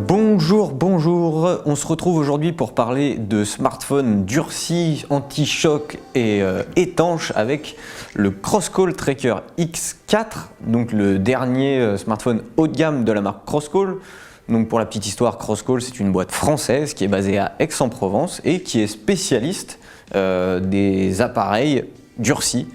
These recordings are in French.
Bonjour, on se retrouve aujourd'hui pour parler de smartphones durcis, anti-choc et étanches avec le Crosscall Tracker X4, donc le dernier smartphone haut de gamme de la marque Crosscall. Donc pour la petite histoire, Crosscall c'est une boîte française qui est basée à Aix-en-Provence et qui est spécialiste des appareils durcis.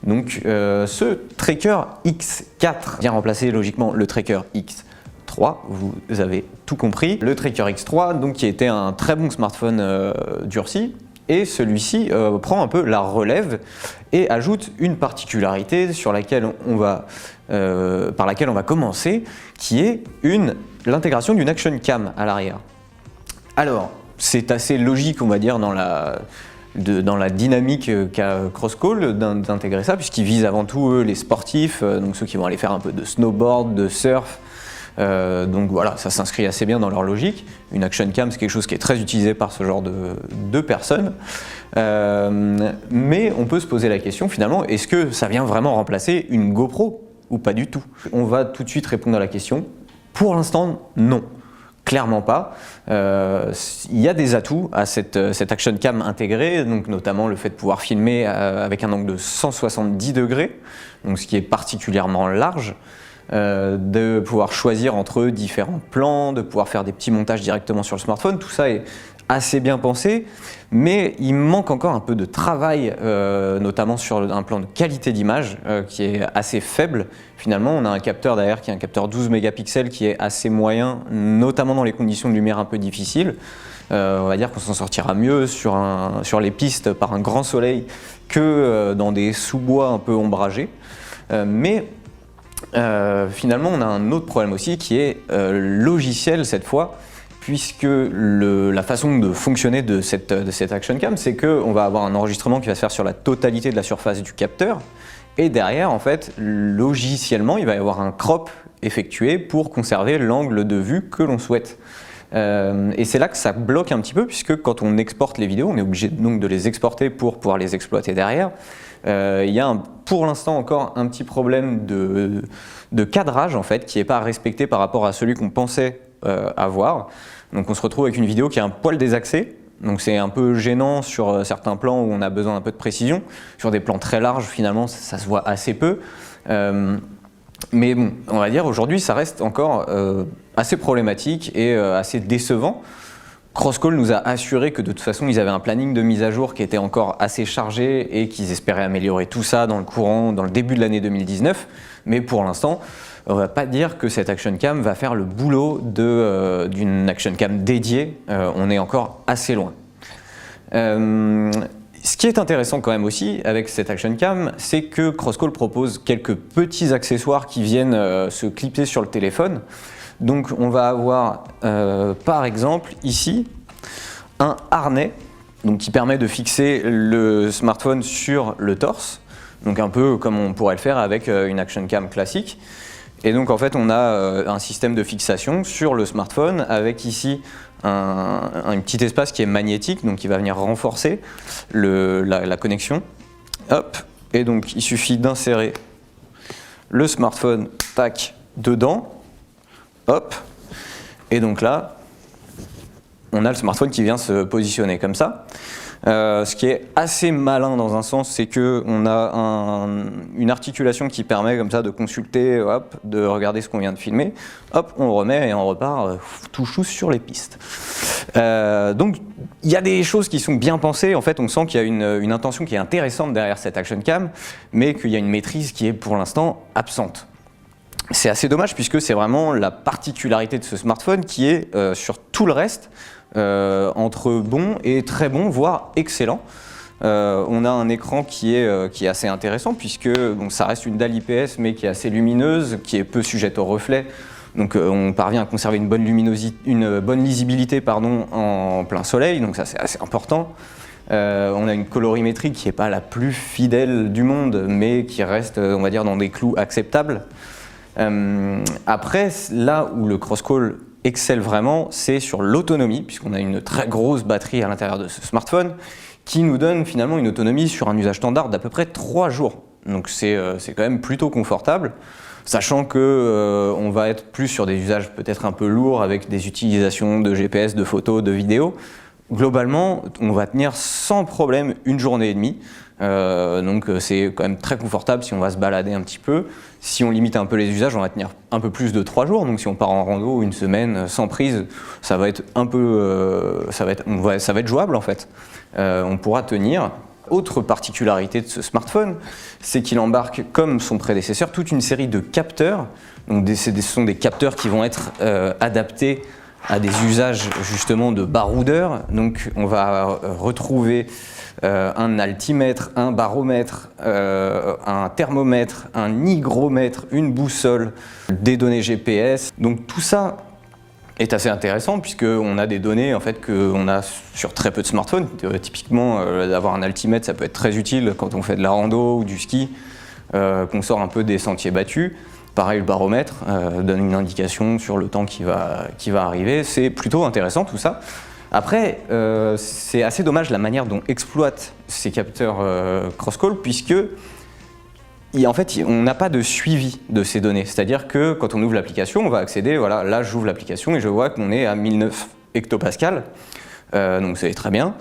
Donc ce Tracker X4 vient remplacer logiquement le Tracker X3, vous avez tout compris. Le Tracker X3 donc, qui était un très bon smartphone durci, et celui-ci prend un peu la relève et ajoute une particularité sur laquelle par laquelle on va commencer, qui est l'intégration d'une action cam à l'arrière. Alors c'est assez logique, on va dire, dans la dynamique qu'a Crosscall d'intégrer ça, puisqu'ils visent avant tout les sportifs, donc ceux qui vont aller faire un peu de snowboard, de surf. Donc voilà, ça s'inscrit assez bien dans leur logique. Une action cam, c'est quelque chose qui est très utilisé par ce genre de personnes. Mais on peut se poser la question finalement, est-ce que ça vient vraiment remplacer une GoPro ou pas du tout? On va tout de suite répondre à la question. Pour l'instant, non. Clairement pas. Il y a des atouts à cette action cam intégrée, donc notamment le fait de pouvoir filmer avec un angle de 170 degrés, donc ce qui est particulièrement large. De pouvoir choisir entre différents plans, de pouvoir faire des petits montages directement sur le smartphone, tout ça est assez bien pensé, mais il manque encore un peu de travail, notamment sur un plan de qualité d'image qui est assez faible. Finalement, on a un capteur derrière qui est un capteur 12 mégapixels qui est assez moyen, notamment dans les conditions de lumière un peu difficiles. On va dire qu'on s'en sortira mieux sur les pistes par un grand soleil que dans des sous-bois un peu ombragés. Finalement, on a un autre problème aussi qui est logiciel cette fois, puisque la façon de fonctionner de cette action cam, c'est qu'on va avoir un enregistrement qui va se faire sur la totalité de la surface du capteur, et derrière, en fait, logiciellement, il va y avoir un crop effectué pour conserver l'angle de vue que l'on souhaite. Et c'est là que ça bloque un petit peu, puisque quand on exporte les vidéos, on est obligé donc de les exporter pour pouvoir les exploiter derrière. Il y a pour l'instant encore un petit problème de cadrage en fait, qui n'est pas respecté par rapport à celui qu'on pensait avoir. Donc on se retrouve avec une vidéo qui est un poil désaxée. Donc c'est un peu gênant sur certains plans où on a besoin un peu de précision. Sur des plans très larges, finalement, ça se voit assez peu. Mais bon, on va dire aujourd'hui, ça reste encore assez problématique et assez décevant. Crosscall nous a assuré que de toute façon, ils avaient un planning de mise à jour qui était encore assez chargé et qu'ils espéraient améliorer tout ça dans le début de l'année 2019. Mais pour l'instant, on ne va pas dire que cette action cam va faire le boulot d'une action cam dédiée. On est encore assez loin. Ce qui est intéressant quand même aussi avec cette action cam, c'est que Crosscall propose quelques petits accessoires qui viennent se clipser sur le téléphone. Donc on va avoir par exemple ici un harnais qui permet de fixer le smartphone sur le torse, donc un peu comme on pourrait le faire avec une action cam classique. Et donc en fait on a un système de fixation sur le smartphone avec ici un petit espace qui est magnétique, donc qui va venir renforcer la connexion. Hop. Et donc il suffit d'insérer le smartphone tac dedans. Hop, et donc là, on a le smartphone qui vient se positionner comme ça. Ce qui est assez malin dans un sens, c'est qu'on a une articulation qui permet comme ça de consulter, hop, de regarder ce qu'on vient de filmer. Hop, on remet et on repart tout chou sur les pistes. Donc il y a des choses qui sont bien pensées. En fait, on sent qu'il y a une intention qui est intéressante derrière cette action cam, mais qu'il y a une maîtrise qui est pour l'instant absente. C'est assez dommage puisque c'est vraiment la particularité de ce smartphone qui est sur tout le reste entre bon et très bon, voire excellent. On a un écran qui est assez intéressant puisque ça reste une dalle IPS mais qui est assez lumineuse, qui est peu sujette au reflet. Donc on parvient à conserver une bonne lisibilité en plein soleil, donc ça c'est assez important. On a une colorimétrie qui n'est pas la plus fidèle du monde mais qui reste, on va dire, dans des clous acceptables. Après, là où le Crosscall excelle vraiment, c'est sur l'autonomie, puisqu'on a une très grosse batterie à l'intérieur de ce smartphone qui nous donne finalement une autonomie sur un usage standard d'à peu près 3 jours. donc c'est quand même plutôt confortable, sachant que on va être plus sur des usages peut-être un peu lourds avec des utilisations de GPS, de photos, de vidéos. Globalement, on va tenir sans problème une journée et demie. Donc c'est quand même très confortable si on va se balader un petit peu. Si on limite un peu les usages, on va tenir un peu plus de 3 jours. Donc si on part en rando une semaine sans prise, ça va être un peu, ça va être jouable en fait. On pourra tenir. Autre particularité de ce smartphone, c'est qu'il embarque, comme son prédécesseur, toute une série de capteurs. Donc ce sont des capteurs qui vont être adaptés à des usages justement de baroudeur. Donc on va retrouver un altimètre, un baromètre, un thermomètre, un hygromètre, une boussole, des données GPS. Donc tout ça est assez intéressant puisqu'on a des données en fait, qu'on a sur très peu de smartphones. Typiquement, d'avoir un altimètre, ça peut être très utile quand on fait de la rando ou du ski, qu'on sort un peu des sentiers battus. Pareil, le baromètre donne une indication sur le temps qui va arriver. C'est plutôt intéressant tout ça. Après, c'est assez dommage la manière dont exploitent ces capteurs Crosscall, puisque en fait, on n'a pas de suivi de ces données. C'est-à-dire que quand on ouvre l'application, on va accéder, voilà, là j'ouvre l'application et je vois qu'on est à 1009 hectopascales, donc c'est très bien.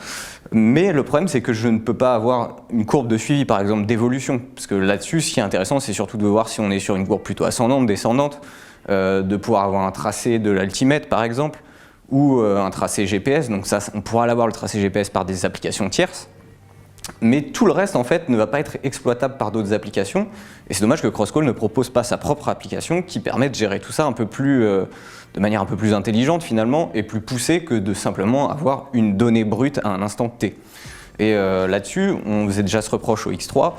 Mais le problème, c'est que je ne peux pas avoir une courbe de suivi, par exemple, d'évolution. Parce que là-dessus, ce qui est intéressant, c'est surtout de voir si on est sur une courbe plutôt ascendante, descendante, de pouvoir avoir un tracé de l'altimètre, par exemple, ou un tracé GPS. Donc ça, on pourra l'avoir, le tracé GPS, par des applications tierces. Mais tout le reste, en fait, ne va pas être exploitable par d'autres applications. Et c'est dommage que Crosscall ne propose pas sa propre application qui permet de gérer tout ça un peu plus, de manière un peu plus intelligente, finalement, et plus poussée que de simplement avoir une donnée brute à un instant T. Et là-dessus, on faisait déjà ce reproche au X3,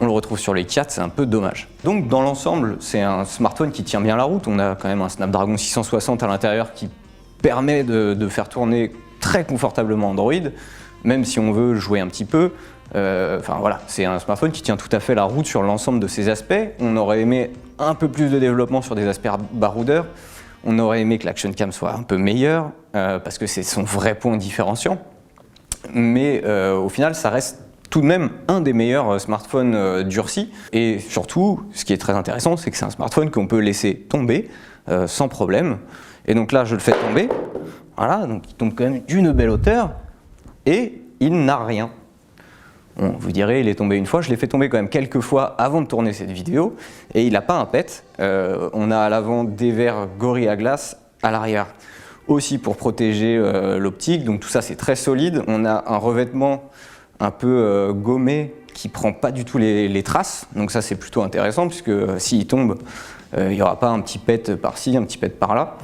on le retrouve sur les 4, c'est un peu dommage. Donc, dans l'ensemble, c'est un smartphone qui tient bien la route. On a quand même un Snapdragon 660 à l'intérieur qui permet de faire tourner très confortablement Android, même si on veut jouer un petit peu. Enfin voilà, c'est un smartphone qui tient tout à fait la route sur l'ensemble de ces aspects. On aurait aimé un peu plus de développement sur des aspects baroudeurs. On aurait aimé que l'action cam soit un peu meilleure, parce que c'est son vrai point différenciant. Mais au final, ça reste tout de même un des meilleurs smartphones durcis. Et surtout, ce qui est très intéressant, c'est que c'est un smartphone qu'on peut laisser tomber sans problème. Et donc là, je le fais tomber. Voilà, donc il tombe quand même d'une belle hauteur. Et il n'a rien. Bon, vous direz, il est tombé une fois, je l'ai fait tomber quand même quelques fois avant de tourner cette vidéo, et il n'a pas un pet. On a à l'avant des verres Gorilla Glass, à l'arrière aussi pour protéger l'optique, donc tout ça c'est très solide. On a un revêtement un peu gommé qui prend pas du tout les traces, donc ça c'est plutôt intéressant puisque s'il tombe, il n'y aura pas un petit pet par-ci, un petit pet par-là.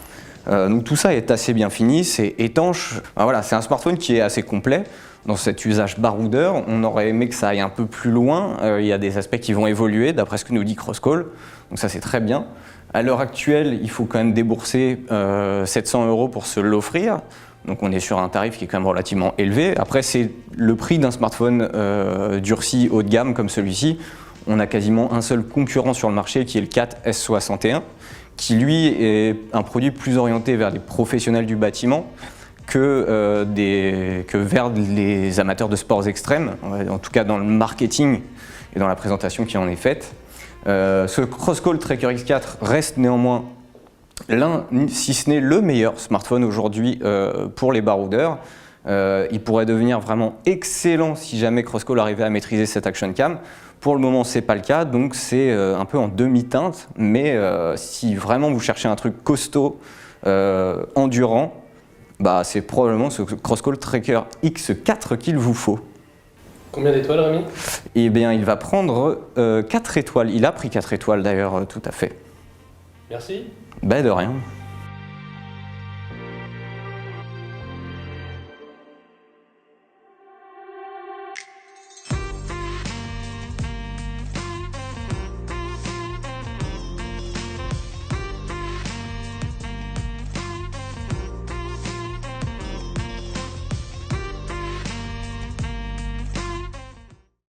Donc tout ça est assez bien fini, c'est étanche. Ben voilà, c'est un smartphone qui est assez complet dans cet usage baroudeur. On aurait aimé que ça aille un peu plus loin. Il y a des aspects qui vont évoluer d'après ce que nous dit Crosscall, donc ça c'est très bien. À l'heure actuelle, il faut quand même débourser 700 € pour se l'offrir. Donc on est sur un tarif qui est quand même relativement élevé. Après, c'est le prix d'un smartphone durci haut de gamme comme celui-ci. On a quasiment un seul concurrent sur le marché qui est le 4S61, qui lui est un produit plus orienté vers les professionnels du bâtiment que vers les amateurs de sports extrêmes, en tout cas dans le marketing et dans la présentation qui en est faite. Ce Crosscall Tracker X4 reste néanmoins l'un, si ce n'est le meilleur smartphone aujourd'hui pour les baroudeurs. Il pourrait devenir vraiment excellent si jamais Crosscall arrivait à maîtriser cette action cam. Pour le moment, c'est pas le cas, donc c'est un peu en demi-teinte, mais si vraiment vous cherchez un truc costaud, endurant, bah, c'est probablement ce Crosscall Tracker X4 qu'il vous faut. Combien d'étoiles, Rémi? Eh bien, il va prendre 4 étoiles. Il a pris 4 étoiles d'ailleurs, tout à fait. Merci. Ben, de rien.